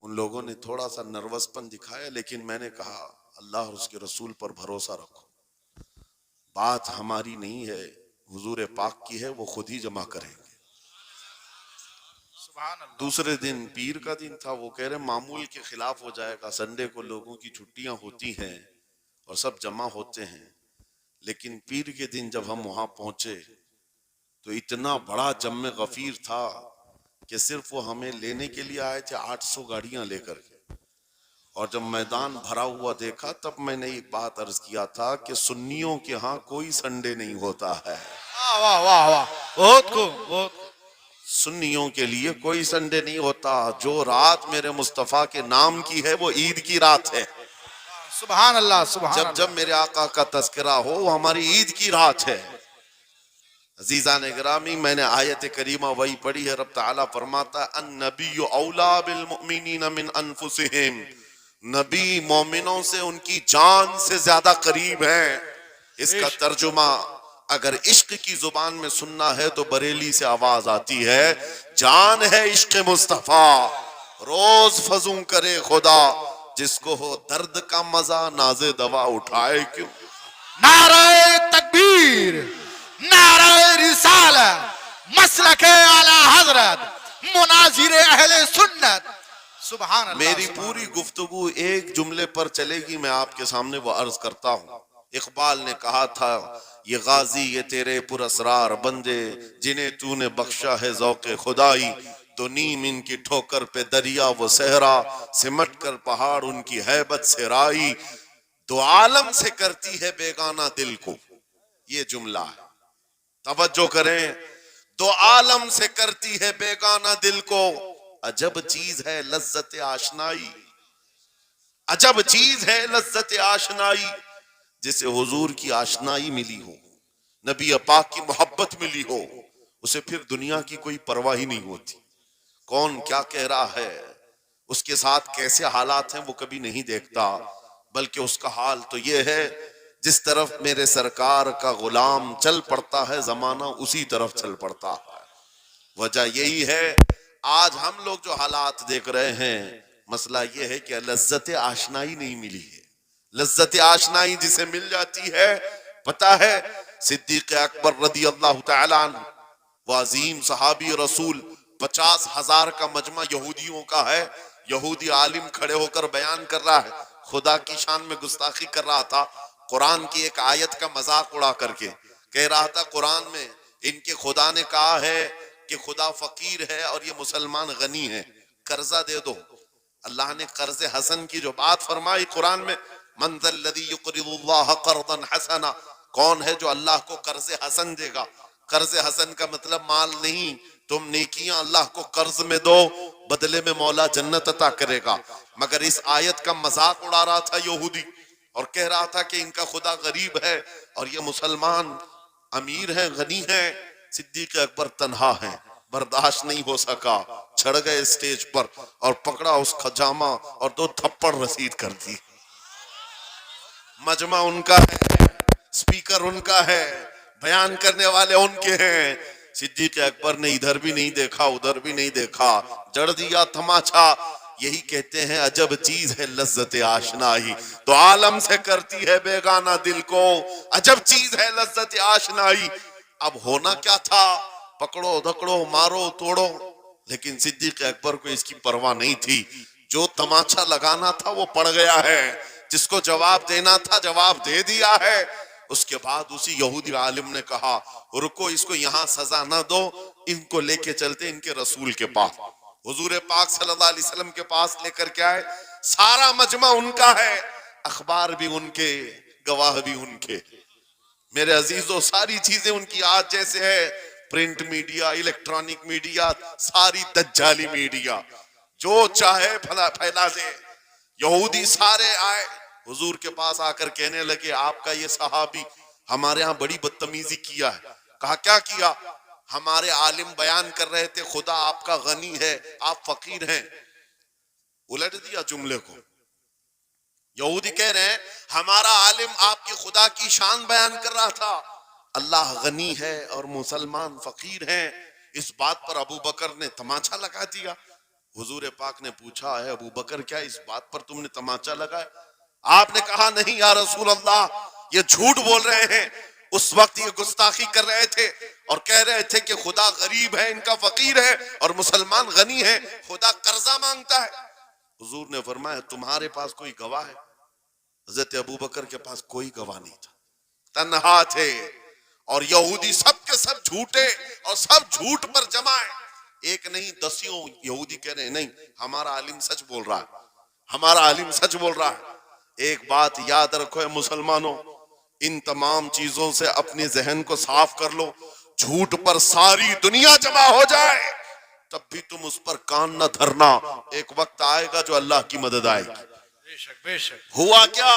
ان لوگوں نے تھوڑا سا نروس پن دکھایا، لیکن میں نے کہا اللہ اور اس کے رسول پر بھروسہ رکھو، بات ہماری نہیں ہے، حضور پاک کی ہے، وہ خود ہی جمع کریں گے۔ سبحان اللہ۔ دوسرے دن پیر کا دن تھا، وہ کہہ رہے معمول کے خلاف ہو جائے گا، سنڈے کو لوگوں کی چھٹیاں ہوتی ہیں اور سب جمع ہوتے ہیں، لیکن پیر کے دن جب ہم وہاں پہنچے تو اتنا بڑا جم غفیر تھا کہ صرف وہ ہمیں لینے کے لیے آئے تھے 800 گاڑیاں لے کر کے، اور جب میدان بھرا ہوا دیکھا تب میں نے ایک بات عرض کیا تھا کہ سنیوں کے ہاں کوئی سنڈے نہیں ہوتا ہے، واہ واہ واہ واہ، بہت خوب بہت خوب۔ سنیوں کے لیے کوئی سنڈے نہیں ہوتا، جو رات میرے مصطفیٰ کے نام کی ہے وہ عید کی رات ہے، سبحان اللہ سبحان جب جب اللہ۔ میرے آقا کا تذکرہ ہو وہ ہماری عید کی رات ہے۔ عزیزان گرامی، میں نے آیت کریمہ وہی پڑھی ہے، رب تعالیٰ فرماتا ہے النبی اولا بالمؤمنین من انفسہم، نبی مومنوں سے ان کی جان سے زیادہ قریب ہیں۔ اس کا ترجمہ اگر عشق کی زبان میں سننا ہے تو بریلی سے آواز آتی ہے، جان ہے عشق مصطفیٰ، روز فزوں کرے خدا، جس کو ہو درد کا مزہ ناز دوا اٹھائے کیوں۔ نعرہ تکبیر، نعرہ رسالت، مسلک اعلی حضرت، مناظر اہل سنت۔ سبحان اللہ میری سبحان پوری اللہ۔ گفتگو ایک جملے پر چلے گی، میں آپ کے سامنے وہ عرض کرتا ہوں۔ اقبال نے کہا تھا یہ غازی یہ تیرے پر اسرار بندے، جنہیں تو نے بخشا ہے ذوق خدائی، تو نیم ان کی ٹھوکر پہ دریا وہ صحرا، سمٹ کر پہاڑ ان کی ہیبت سے رائی، دو عالم سے کرتی ہے بیگانہ دل کو، یہ جملہ ہے، توجہ کریں، دو عالم سے کرتی ہے بیگانہ دل کو، عجب چیز ہے لذت آشنائی، عجب چیز ہے لذت آشنائی، جسے حضور کی آشنائی ملی ہو، نبی پاک کی محبت ملی ہو، اسے پھر دنیا کی کوئی پرواہ ہی نہیں ہوتی، کون کیا کہہ رہا ہے، اس کے ساتھ کیسے حالات ہیں وہ کبھی نہیں دیکھتا، بلکہ اس کا حال تو یہ ہے جس طرف میرے سرکار کا غلام چل پڑتا ہے زمانہ اسی طرف چل پڑتا ہے۔ وجہ یہی ہے آج ہم لوگ جو حالات دیکھ رہے ہیں، مسئلہ یہ ہے کہ لذت آشنائی نہیں ملی ہے، لذت آشنائی جسے مل جاتی ہے، پتہ ہے صدیق اکبر رضی اللہ تعالیٰ عنہ، وہ عظیم صحابی رسول، 50,000 کا مجمع یہودیوں کا ہے، یہودی عالم کھڑے ہو کر بیان کر رہا ہے، خدا کی شان میں گستاخی کر رہا تھا، قرآن کی ایک آیت کا مذاق اڑا کر کے کہہ رہا تھا قرآن میں ان کے خدا نے کہا ہے کہ خدا فقیر ہے اور یہ مسلمان غنی ہے، قرضہ دے دو۔ اللہ نے قرض حسن کی جو بات فرمائی قرآن میں، من ذا الذی یقرض اللہ قرضا حسنا، کون ہے جو اللہ کو قرض حسن دے گا؟ قرض حسن کا مطلب مال نہیں، تم نیکیاں اللہ کو قرض میں دو، بدلے میں مولا جنت عطا کرے گا۔ مگر اس آیت کا مذاق اڑا رہا تھا یہودی اور کہہ رہا تھا کہ ان کا خدا غریب ہے اور یہ مسلمان امیر ہیں غنی ہیں۔ صدیق اکبر تنہا ہیں، برداشت نہیں ہو سکا، چڑھ گئے اسٹیج پر اور پکڑا اس کا جامہ اور 2 تھپڑ رسید کر دی۔ مجمع ان کا ہے، سپیکر ان کا ہے، بیان کرنے والے ان کے ہیں، صدیق اکبر نے ادھر بھی نہیں دیکھا ادھر بھی نہیں دیکھا، جڑ دیا تماچا۔ یہی کہتے ہیں عجب چیز ہے لذت آشنائی، تو عالم سے کرتی ہے بیگانہ دل کو، عجب چیز ہے لذت آشنائی۔ اب ہونا کیا تھا، پکڑو دکڑو مارو توڑو، لیکن صدیق اکبر کو اس کی پرواہ نہیں تھی، جو تماچا لگانا تھا وہ پڑ گیا ہے، جس کو جواب دینا تھا جواب دے دیا ہے۔ اس کے بعد اسی یہودی عالم نے کہا رکو، اس کو یہاں سزا نہ دو، ان کو لے کے چلتے ان کے رسول کے پاس، حضور پاک صلی اللہ علیہ وسلم کے پاس لے کر کے آئے۔ سارا مجمع ان کا ہے، اخبار بھی ان کے، گواہ بھی ان کے، میرے عزیزو ساری چیزیں ان کی آج جیسے ہے، پرنٹ میڈیا، الیکٹرانک میڈیا، ساری دجالی میڈیا، جو چاہے پھیلا دے۔ یہودی سارے آئے حضور کے پاس آ کر کہنے لگے آپ کا یہ صحابی ہمارے ہاں بڑی بدتمیزی کیا ہے۔ کہا کیا کیا؟ ہمارے عالم بیان کر رہے تھے خدا آپ کا غنی ہے آپ فقیر ہیں، الٹ دیا جملے کو۔ یہودی کہہ رہے ہیں ہمارا عالم آپ کی خدا کی شان بیان کر رہا تھا، اللہ غنی ہے اور مسلمان فقیر ہیں۔ اس بات پر ابو بکر نے تماچا لگا دیا، حضور پاک نے پوچھا ہے ابو بکر کیا اس بات پر تم نے تماچا لگایا؟ آپ نے کہا نہیں یا رسول اللہ، یہ جھوٹ بول رہے ہیں، اس وقت یہ گستاخی کر رہے تھے اور کہہ رہے تھے کہ خدا غریب ہے، ان کا فقیر ہے، اور مسلمان غنی ہے، خدا قرضہ مانگتا ہے۔ حضور نے فرمایا تمہارے پاس کوئی گواہ ہے؟ حضرت ابو بکر کے پاس کوئی گواہ نہیں تھا، تنہا تھے، اور یہودی سب کے سب جھوٹے اور سب جھوٹ پر جمع ہے، ایک نہیں دسیوں یہودی کہہ رہے ہیں نہیں ہمارا عالم سچ بول رہا ہے، ہمارا عالم سچ بول رہا ہے۔ ایک بات یاد رکھو اے مسلمانوں، ان تمام چیزوں سے اپنے ذہن کو صاف کر لو، جھوٹ پر ساری دنیا جمع ہو جائے تب بھی تم اس پر کان نہ دھرنا، ایک وقت آئے گا جو اللہ کی مدد آئے گی۔ بے شک بے شک۔ ہوا کیا؟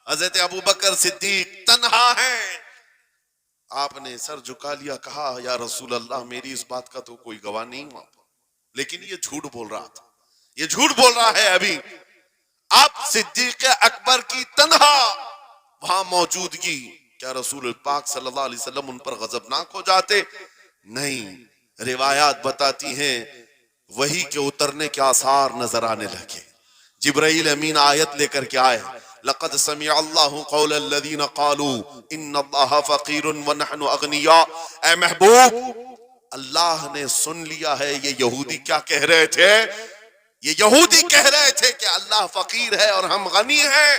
حضرت ابو بکر صدیق تنہا ہیں، آپ نے سر جھکا لیا، کہا یا رسول اللہ میری اس بات کا تو کوئی گواہ نہیں ہوا، لیکن یہ جھوٹ بول رہا تھا، یہ جھوٹ بول رہا ہے ابھی۔ اب صدیق اکبر کی تنہا وہاں موجودگی، کیا رسول پاک صلی اللہ علیہ وسلم ان پر غضبناک ہو جاتے؟ نہیں، روایات بتاتی ہیں وحی کے اترنے کے آثار نظر آنے لگے، جبرائیل امین آیت لے کر کے آئے، لقد سمع اللہ قول الذین قالوا ان اللہ فقیر ونحن اغنیاء۔ اے محبوب، اللہ نے سن لیا ہے یہ یہودی کیا کہہ رہے تھے، یہ یہودی کہہ رہے تھے کہ اللہ فقیر ہے اور ہم غنی ہیں،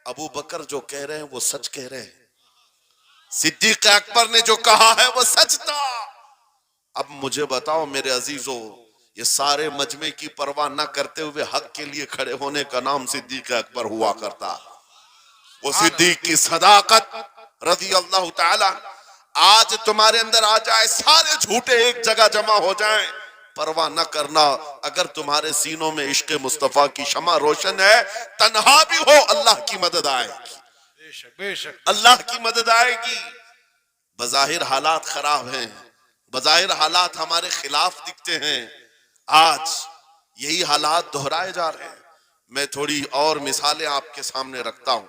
ابو بکر جو کہہ رہے ہیں وہ سچ کہہ رہے ہیں، صدیق اکبر نے جو کہا ہے وہ سچ تھا۔ اب مجھے بتاؤ میرے عزیزو، یہ سارے مجمع کی پرواہ نہ کرتے ہوئے حق کے لیے کھڑے ہونے کا نام صدیق اکبر ہوا کرتا، وہ صدیق کی صداقت رضی اللہ تعالی۔ آج تمہارے اندر آ جائے، سارے جھوٹے ایک جگہ جمع ہو جائیں، پرواہ نہ کرنا، اگر تمہارے سینوں میں عشق مصطفیٰ کی شمع روشن ہے، تنہا بھی ہو اللہ کی مدد آئے گی، بے شک بے شک۔ اللہ کی مدد آئے گی۔ بظاہر حالات خراب ہیں، بظاہر حالات ہمارے خلاف دکھتے ہیں، آج یہی حالات دہرائے جا رہے ہیں۔ میں تھوڑی اور مثالیں آپ کے سامنے رکھتا ہوں۔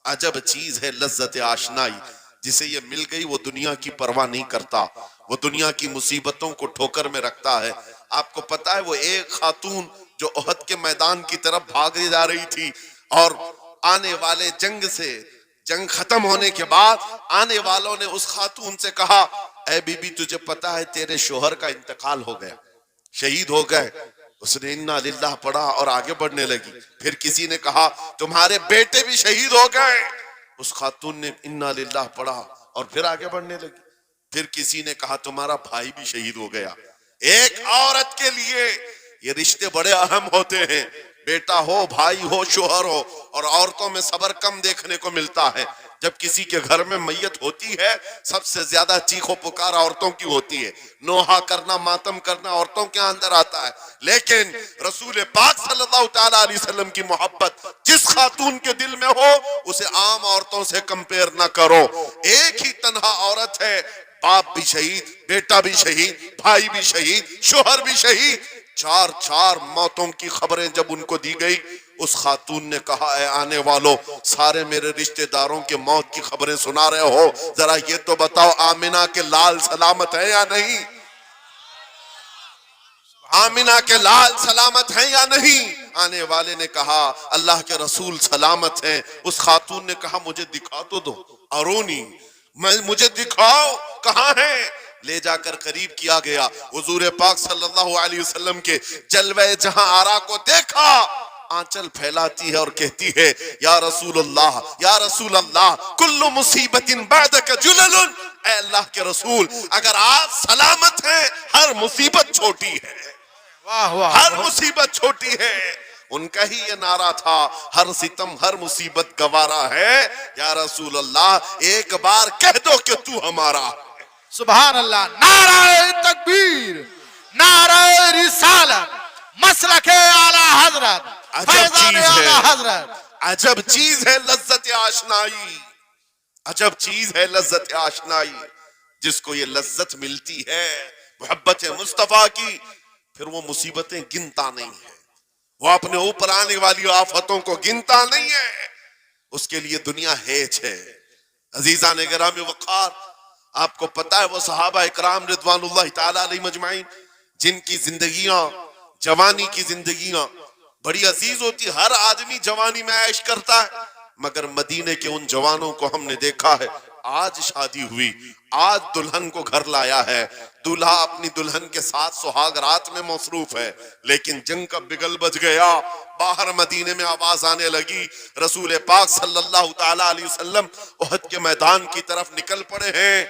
عجب چیز ہے لذت آشنائی، جسے یہ مل گئی وہ دنیا کی پرواہ نہیں کرتا، وہ دنیا کی مصیبتوں کو ٹھوکر میں رکھتا ہے۔ آپ کو پتا ہے وہ ایک خاتون جو احد کے میدان کی طرف بھاگے جا رہی تھی، اور آنے والے جنگ سے، جنگ ختم ہونے کے بعد آنے والوں نے اس خاتون سے کہا اے بی بی تجھے پتا ہے تیرے شوہر کا انتقال ہو گیا، شہید ہو گئے۔ اس نے انا للہ پڑھا اور آگے بڑھنے لگی۔ پھر کسی نے کہا تمہارے بیٹے بھی شہید ہو گئے، اس خاتون نے انا للہ پڑھا اور پھر آگے بڑھنے لگی۔ پھر کسی نے کہا تمہارا بھائی بھی شہید ہو گیا۔ ایک عورت کے لیے یہ رشتے بڑے اہم ہوتے ہیں، بیٹا ہو، بھائی ہو، شوہر ہو، اور عورتوں میں صبر کم دیکھنے کو ملتا ہے۔ جب کسی کے گھر میں میت ہوتی ہے سب سے زیادہ چیخ و پکار عورتوں کی ہوتی ہے، نوحہ کرنا، ماتم کرنا عورتوں کے اندر آتا ہے۔ لیکن رسول پاک صلی اللہ تعالیٰ علیہ وسلم کی محبت جس خاتون کے دل میں ہو اسے عام عورتوں سے کمپیر نہ کرو۔ ایک ہی تنہا عورت ہے، باپ بھی شہید، بیٹا بھی شہید، بھائی بھی شہید، شوہر بھی شہید، چار موتوں کی خبریں جب ان کو دی گئی، اس خاتون نے کہا اے آنے والوں، سارے میرے رشتہ داروں کے موت کی خبریں سنا رہے ہو، ذرا یہ تو بتاؤ آمنہ کے لال سلامت ہے یا نہیں؟ آمنہ کے لال سلامت ہیں یا نہیں؟ آنے والے نے کہا اللہ کے رسول سلامت ہیں۔ اس خاتون نے کہا مجھے دکھا تو دو، ارونی، مجھے دکھاؤ کہاں ہیں؟ لے جا کر قریب کیا گیا، حضور پاک صلی اللہ علیہ وسلم کے جلوہ جہاں آرا کو دیکھا، آنچل پھیلاتی ہے اور کہتی ہے یا رسول اللہ، یا رسول اللہ، کل مصیبت بعدک جلل، اے اللہ کے رسول اگر آپ سلامت ہیں ہر مصیبت چھوٹی ہے، واہ واہ، ہر مصیبت چھوٹی ہے۔ ان کا ہی یہ نعرہ تھا ہر ستم ہر مصیبت گوارا ہے، یا رسول اللہ ایک بار کہہ دو کہ تو ہمارا۔ سبحان اللہ، نعرہ تکبیر، نعرہ رسالت، مسلک اعلی حضرت، عجب فیضان چیز ہے، اعلی حضرت۔ عجب چیز ہے لذت آشنائی، عجب چیز ہے لذت آشنائی۔ جس کو یہ لذت ملتی ہے محبت مصطفیٰ کی، پھر وہ مصیبتیں گنتا نہیں ہے، وہ اپنے اوپر آنے والی آفتوں کو گنتا نہیں ہے، اس کے لیے دنیا ہیچ ہے۔ عزیزان گرامی وقار، آپ کو پتا ہے وہ صحابہ اکرام رضوان اللہ تعالیٰ علیہ مجمعین جن کی زندگیاں جوانی کی زندگیاں بڑی عزیز ہوتی، ہر آدمی جوانی میں عیش کرتا ہے، مگر مدینے کے ان جوانوں کو ہم نے دیکھا ہے آج شادی ہوئی، آج دلہن کو گھر لایا ہے، دلہا اپنی دلہن کے ساتھ سہاگ رات میں مصروف ہے، لیکن جنگ کا بگل بج گیا، باہر مدینے میں آواز آنے لگی، رسول پاک صلی اللہ تعالی علیہ وسلم احد کے میدان کی طرف نکل پڑے ہیں۔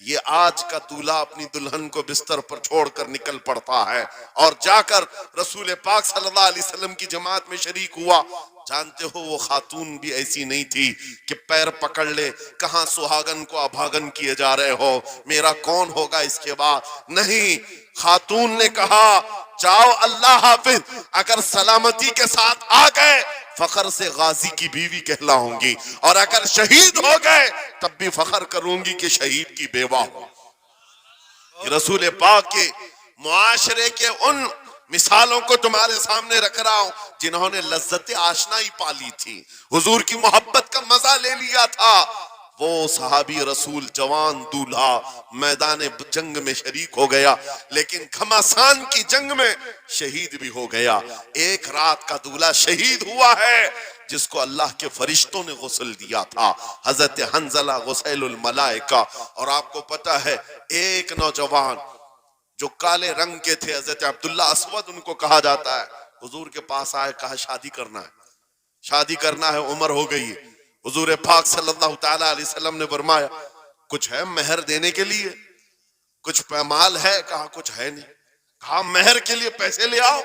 یہ آج کا دولہا اپنی دلہن کو بستر پر چھوڑ کر نکل پڑتا ہے اور جا کر رسول پاک صلی اللہ علیہ وسلم کی جماعت میں شریک ہوا۔ جانتے ہو وہ خاتون بھی ایسی نہیں تھی کہ پیر پکڑ لے، کہاں سہاگن کو ابھاگن کیے جا رہے ہو، میرا کون ہوگا اس کے بعد، نہیں، خاتون نے کہا جاؤ اللہ حافظ، اگر سلامتی کے ساتھ آ گئے فخر سے غازی کی بیوی کہلاؤں گی، اور اگر شہید ہو گئے تب بھی فخر کروں گی کہ شہید کی بیوہ ہو۔ رسول پاک کے معاشرے کے ان مثالوں کو تمہارے سامنے رکھ رہا ہوں جنہوں نے لذت آشنائی پالی تھی، حضور کی محبت کا مزہ لے لیا تھا۔ وہ صحابی رسول جوان دولہا میدان جنگ میں شریک ہو گیا، لیکن گھمسان کی جنگ میں شہید بھی ہو گیا۔ ایک رات کا دولہا شہید ہوا ہے جس کو اللہ کے فرشتوں نے غسل دیا تھا، حضرت حنظلہ غسیل الملائکہ۔ اور آپ کو پتہ ہے ایک نوجوان جو کالے رنگ کے تھے، حضرت عبداللہ اسود ان کو کہا جاتا ہے، حضور کے پاس آئے، کہا شادی کرنا ہے، عمر ہو گئی ہے۔ حضور پاک صلی اللہ تعالی علیہ وسلم نے فرمایا کچھ ہے مہر دینے کے لیے، کچھ پیمال ہے، کہا کچھ ہے نہیں، کہا مہر کے لیے پیسے لے آؤ،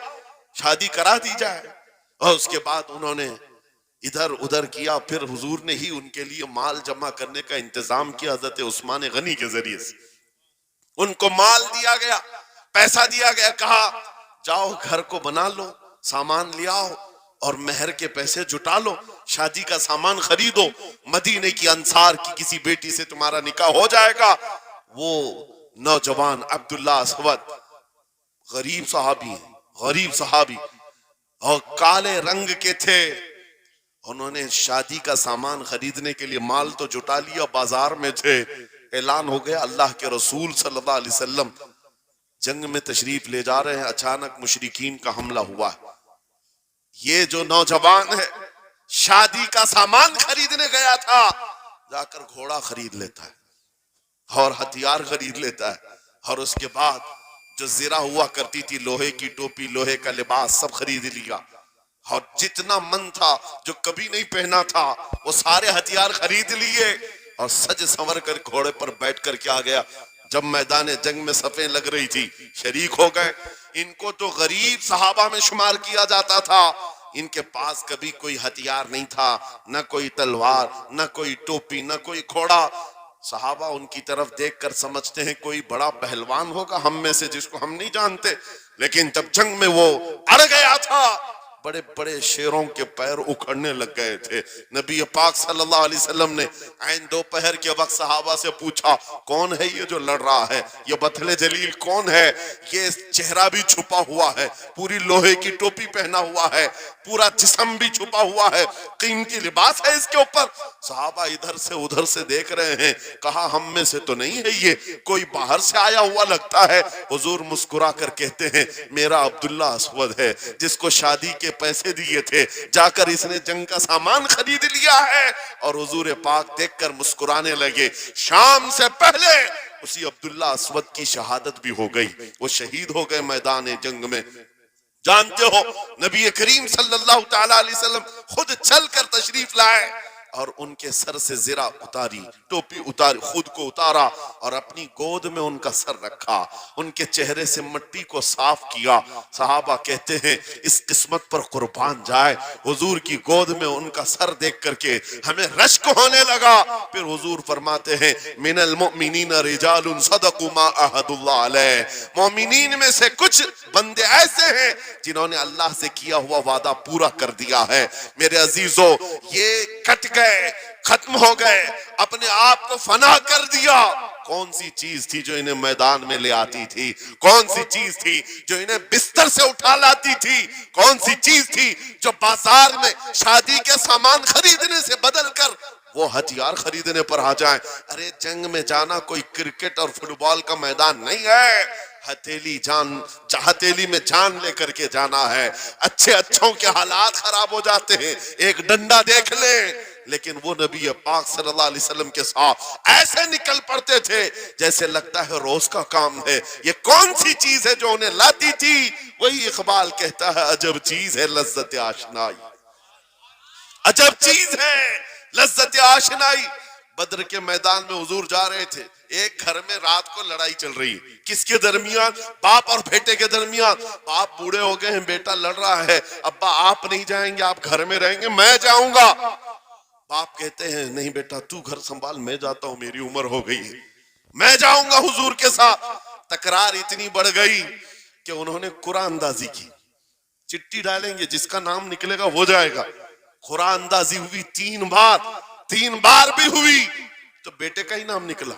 شادی کرا دی جائے۔ اور اس کے بعد انہوں نے ادھر ادھر کیا، پھر حضور نے ہی ان کے لیے مال جمع کرنے کا انتظام کیا حضرت عثمان غنی کے ذریعے سے، ان کو مال دیا گیا، پیسہ دیا گیا، کہا جاؤ گھر کو بنا لو، سامان لے آؤ اور مہر کے پیسے جٹا لو، شادی کا سامان خریدو، مدینے کی انصار کی کسی بیٹی سے تمہارا نکاح ہو جائے گا۔ وہ نوجوان عبداللہ اسود غریب صحابی اور کالے رنگ کے تھے، انہوں نے شادی کا سامان خریدنے کے لیے مال تو جٹا لیا، بازار میں تھے، اعلان ہو گیا اللہ کے رسول صلی اللہ علیہ وسلم جنگ میں تشریف لے جا رہے ہیں، اچانک مشرکین کا حملہ ہوا ہے۔ یہ جو نوجوان ہے شادی کا سامان خریدنے گیا تھا، جا کر گھوڑا خرید لیتا ہے اور ہتھیار خرید لیتا ہے، اور اس کے بعد جو زرہ ہوا کرتی تھی، لوہے کی ٹوپی، لوہے کا لباس سب خرید لیا، اور جتنا من تھا جو کبھی نہیں پہنا تھا وہ سارے ہتھیار خرید لیے، اور سج سنور کر گھوڑے پر بیٹھ کر کیا گیا۔ جب میدان جنگ میں صفیں لگ رہی تھی شریک ہو گئے۔ ان کو تو غریب صحابہ میں شمار کیا جاتا تھا، ان کے پاس کبھی کوئی ہتھیار نہیں تھا، نہ کوئی تلوار، نہ کوئی ٹوپی، نہ کوئی گھوڑا۔ صحابہ ان کی طرف دیکھ کر سمجھتے ہیں کوئی بڑا پہلوان ہوگا ہم میں سے جس کو ہم نہیں جانتے، لیکن جب جنگ میں وہ اڑ گیا تھا بڑے بڑے شیروں کے پیر اکھڑنے لگ گئے تھے۔ نبی پاک صلی اللہ علیہ وسلم نے عین دوپہر کے وقت صحابہ سے پوچھا کون ہے یہ جو لڑ رہا ہے، یہ بطل جلیل کون ہے، یہ چہرہ بھی چھپا ہوا ہے، پوری لوہے کی ٹوپی پہنا ہوا ہے، پورا جسم بھی چھپا ہوا ہے، قیمتی لباس ہے اس کے اوپر۔ صحابہ ادھر سے ادھر سے دیکھ رہے ہیں، کہا ہم میں سے تو نہیں ہے، یہ کوئی باہر سے آیا ہوا لگتا ہے۔ حضور مسکرا کر کہتے ہیں میرا عبداللہ اسود ہے، جس کو شادی کے پیسے دیے تھے، جا کر اس نے جنگ کا سامان خرید لیا ہے۔ اور حضور پاک دیکھ کر مسکرانے لگے۔ شام سے پہلے اسی عبداللہ اسود کی شہادت بھی ہو گئی، وہ شہید ہو گئے میدان جنگ میں۔ جانتے ہو نبی کریم صلی اللہ تعالی علیہ وسلم خود چل کر تشریف لائے اور ان کے سر سے زرہ اتاری، ٹوپی اتاری، خود کو اتارا اور اپنی گود میں ان کا سر رکھا، ان کے چہرے سے مٹی کو صاف کیا۔ صحابہ کہتے ہیں اس قسمت پر قربان جائے، حضور کی گود میں ان کا سر دیکھ کر کے ہمیں رشک ہونے لگا۔ پھر حضور فرماتے ہیں من المؤمنین رجال صدقوا ما عہد اللہ علیہ، مومنین میں سے کچھ بندے ایسے ہیں جنہوں نے اللہ سے کیا ہوا وعدہ پورا کر دیا ہے۔ میرے عزیزو یہ کٹ گئے، ختم ہو گئے، اپنے آپ کو فنا کر دیا۔ کون سی چیز تھی جو انہیں میدان میں لے آتی تھی؟ کون سی چیز تھی جو انہیں بستر سے اٹھا لاتی تھی؟ کون سی چیز تھی جو بازار میں شادی کے سامان خریدنے سے بدل کر وہ ہتھیار خریدنے پر آ جائیں؟ ارے جنگ میں جانا کوئی کرکٹ اور فٹ بال کا میدان نہیں ہے، ہتھیلی میں جان لے کر کے جانا ہے. اچھے اچھوں کے حالات خراب ہو جاتے ہیں, ایک ڈنڈا دیکھ لیں, لیکن وہ نبی پاک صلی اللہ علیہ وسلم کے ساتھ ایسے نکل پڑتے تھے جیسے لگتا ہے روز کا کام ہے. یہ کون سی چیز ہے جو انہیں لاتی تھی؟ وہی اقبال کہتا ہے عجب چیز ہے لذت آشنائی, عجب چیز ہے لذت آشنائی. بدر کے میدان میں حضور جا رہے تھے, ایک گھر میں رات کو لڑائی چل رہی ہے. کس کے درمیان؟ باپ اور بیٹے کے درمیان. باپ بوڑھے ہو گئے ہیں, بیٹا لڑ رہا ہے. ابا آپ نہیں جائیں گے, آپ گھر میں رہیں گے, میں جاؤں گا. باپ کہتے ہیں نہیں بیٹا تو گھر سنبھال, میں جاتا ہوں, میری عمر ہو گئی ہے, میں جاؤں گا حضور کے ساتھ. تکرار اتنی بڑھ گئی کہ انہوں نے قرآن اندازی کی. چٹھی ڈالیں گے, جس کا نام نکلے گا وہ جائے گا. قرآن اندازی ہوئی 3 بار, 3 بار بھی ہوئی تو بیٹے کا ہی نام نکلا.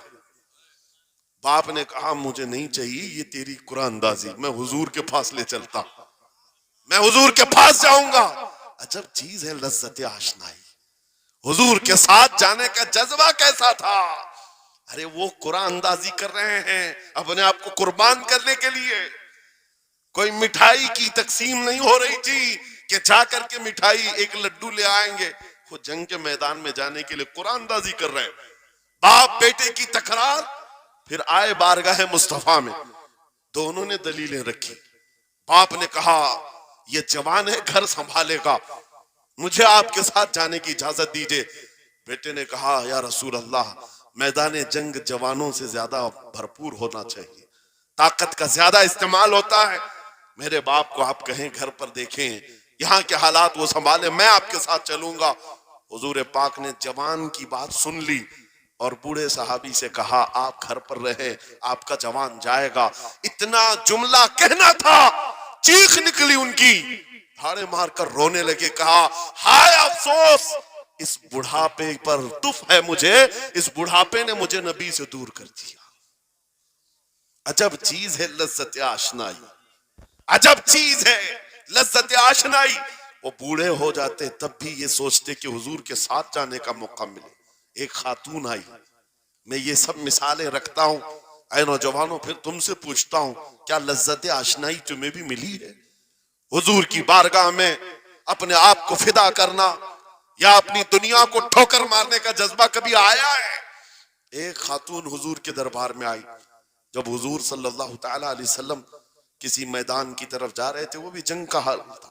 باپ نے کہا مجھے نہیں چاہیے یہ تیری قرآن اندازی, میں حضور کے پاس لے چلتا, میں حضور کے پاس جاؤں گا. عجب چیز ہے لذت آشنائی. حضور کے ساتھ جانے کا جذبہ کیسا تھا؟ ارے وہ قرآن اندازی کر رہے ہیں اپنے آپ کو قربان کرنے کے لیے. کوئی مٹھائی کی تقسیم نہیں ہو رہی تھی کہ جا کر کے مٹھائی ایک لڈو لے آئیں گے. وہ جنگ کے میدان میں جانے کے لیے قرآن اندازی کر رہے ہیں. باپ بیٹے کی تکرار. پھر آئے بارگاہ مصطفیٰ میں, دونوں نے دلیلیں رکھی. باپ نے کہا یہ جوان ہے, گھر سنبھالے گا, مجھے آپ کے ساتھ جانے کی اجازت دیجئے. بیٹے نے کہا یا رسول اللہ میدان جنگ جوانوں سے زیادہ بھرپور ہونا چاہیے, طاقت کا زیادہ استعمال ہوتا ہے. میرے باپ کو آپ کہیں گھر پر دیکھیں, یہاں کے حالات وہ سنبھالے, میں آپ کے ساتھ چلوں گا. حضور پاک نے جوان کی بات سن لی اور بوڑھے صحابی سے کہا آپ گھر پر رہے, آپ کا جوان جائے گا. اتنا جملہ کہنا تھا, چیخ نکلی ان کی, پھاڑے مار کر رونے لگے. کہا ہائے افسوس, اس بڑھاپے پر تف ہے مجھے, اس بڑھاپے نے مجھے نبی سے دور کر دیا. عجب چیز ہے لذت آشنائی, عجب چیز ہے لذت آشنائی. وہ بوڑھے ہو جاتے تب بھی یہ سوچتے کہ حضور کے ساتھ جانے کا موقع ملے. ایک خاتون آئی, میں یہ سب مثالیں رکھتا ہوں, اے نوجوانوں پھر تم سے پوچھتا ہوں کیا لذت آشنائی تمہیں بھی ملی ہے؟ حضور کی بارگاہ میں اپنے آپ کو فدا کرنا یا اپنی دنیا کو ٹھوکر مارنے کا جذبہ کبھی آیا ہے؟ ایک خاتون حضور کے دربار میں آئی. جب حضور صلی اللہ تعالی علیہ وسلم کسی میدان کی طرف جا رہے تھے, وہ بھی جنگ کا حال تھا,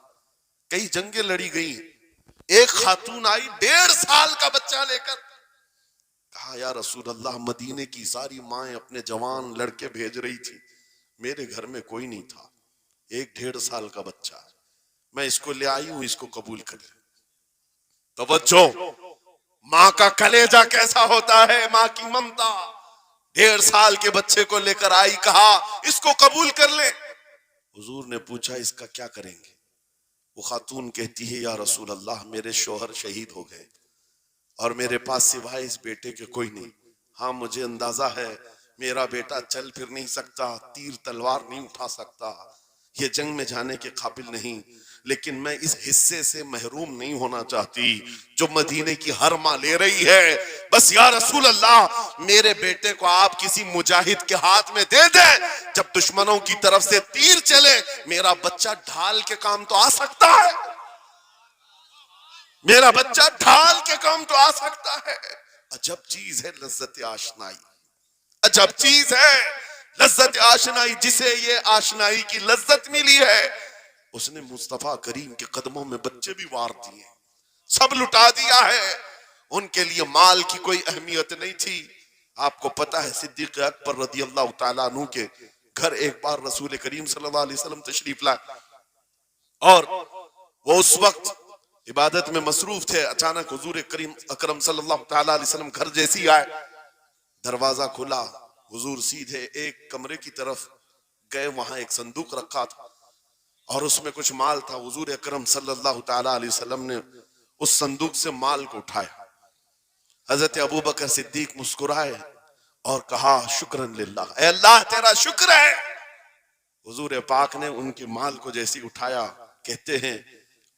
کئی جنگیں لڑی گئی. ایک خاتون آئی 1.5 سال کا بچہ لے کر, کہا یا رسول اللہ مدینے کی ساری مائیں اپنے جوان لڑکے بھیج رہی تھی, میرے گھر میں کوئی نہیں تھا, ایک 1.5 سال کا بچہ, میں اس کو لے آئی ہوں, اس کو قبول کر لیں. توجہ, ماں کا کلیجہ کیسا ہوتا ہے, ماں کی ممتا. 1.5 سال کے بچے کو لے کر آئی, کہا اس کو قبول کر لیں. حضور نے پوچھا اس کا کیا کریں گے؟ وہ خاتون کہتی ہے یا رسول اللہ میرے شوہر شہید ہو گئے اور میرے پاس سوائے اس بیٹے کے کوئی نہیں. ہاں مجھے اندازہ ہے میرا بیٹا چل پھر نہیں سکتا, تیر تلوار نہیں اٹھا سکتا, یہ جنگ میں جانے کے قابل نہیں, لیکن میں اس حصے سے محروم نہیں ہونا چاہتی جو مدینے کی ہر ماں لے رہی ہے. بس یا رسول اللہ میرے بیٹے کو آپ کسی مجاہد کے ہاتھ میں دے دیں, جب دشمنوں کی طرف سے تیر چلے میرا بچہ ڈھال کے کام تو آ سکتا ہے, میرا بچہ ڈھال کے کام تو آ سکتا ہے. عجب چیز ہے لذت آشنائی, عجب چیز ہے لذت آشنائی. جسے یہ آشنائی کی لذت ملی ہے اس نے مصطفیٰ کریم کے قدموں میں بچے بھی وار دیے, سب لٹا دیا ہے. ان کے لیے مال کی کوئی اہمیت نہیں تھی. آپ کو پتا ہے صدیق اکبر رضی اللہ تعالیٰ عنہ کے گھر ایک بار رسول کریم صلی اللہ علیہ وسلم تشریف لائے اور وہ اس وقت عبادت میں مصروف تھے. اچانک حضور کریم اکرم صلی اللہ تعالیٰ علیہ وسلم گھر جیسی آئے, دروازہ کھلا, حضور سیدھے ایک کمرے کی طرف گئے, وہاں ایک صندوق رکھا تھا اور اس میں کچھ مال تھا. حضور اکرم صلی اللہ تعالیٰ علیہ وسلم نے اس صندوق سے مال کو اٹھایا. حضرت ابوبکر صدیق مسکرائے اور کہا شکرن للہ, اے اللہ تیرا شکر ہے. حضور پاک نے ان کے مال کو جیسی اٹھایا, کہتے ہیں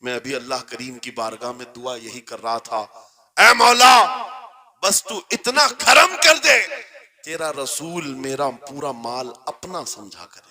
میں ابھی اللہ کریم کی بارگاہ میں دعا یہی کر رہا تھا, اے مولا بس تو اتنا کرم کر دے تیرا رسول میرا پورا مال اپنا سمجھا کرے.